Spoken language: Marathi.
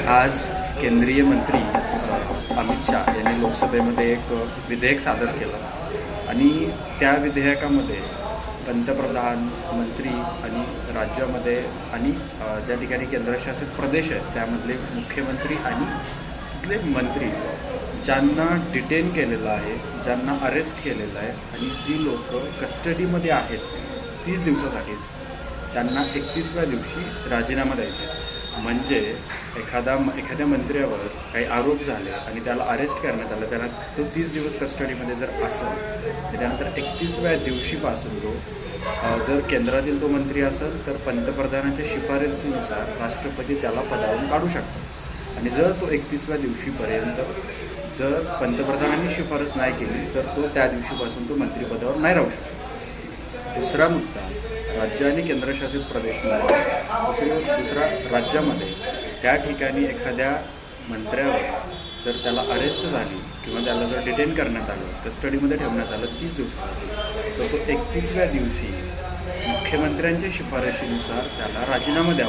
आज केंद्रीय मंत्री अमित शाह यांनी लोकसभेमध्ये एक विधेयक सादर केलं आणि त्या विधेयकामध्ये पंतप्रधान, मंत्री आणि राज्यामध्ये आणि ज्या ठिकाणी केंद्रशासित प्रदेश आहेत त्यामधले मुख्यमंत्री आणि तिथले मंत्री ज्यांना डिटेन केलेलं आहे, ज्यांना अरेस्ट केलेलं आहे आणि जी लोक कस्टडीमध्ये आहेत 30 दिवसासाठीच त्यांना 31व्या दिवशी राजीनामा द्यायचे. म्हणजे एखाद्या मंत्र्यावर काही आरोप झाले आणि त्याला अरेस्ट करण्यात आलं, त्याला तो 30 दिवस कस्टडीमध्ये जर असेल तर त्यानंतर 31व्या दिवशीपासून तो जर केंद्रातील तो मंत्री असेल तर पंतप्रधानांच्या शिफारसीनुसार राष्ट्रपती त्याला पदावरून काढू शकतात. आणि जर तो 31व्या दिवशीपर्यंत जर पंतप्रधानांनी शिफारस नाही केली तर तो त्या दिवशीपासून तो मंत्रिपदावर नाही राहू शकतो. दुसरा मुद्दा, राज्य आणि केंद्रशासित प्रदेशमध्ये दुसरा राज्यामध्ये त्या ठिकाणी एखाद्या मंत्र्यावर जर त्याला अरेस्ट झाली किंवा त्याला जर डिटेन करण्यात आलं, कस्टडीमध्ये ठेवण्यात आलं 30 दिवसासाठी, तर तो 31व्या दिवशी मुख्यमंत्र्यांच्या शिफारशीनुसार त्याला राजीनामा द्यावा.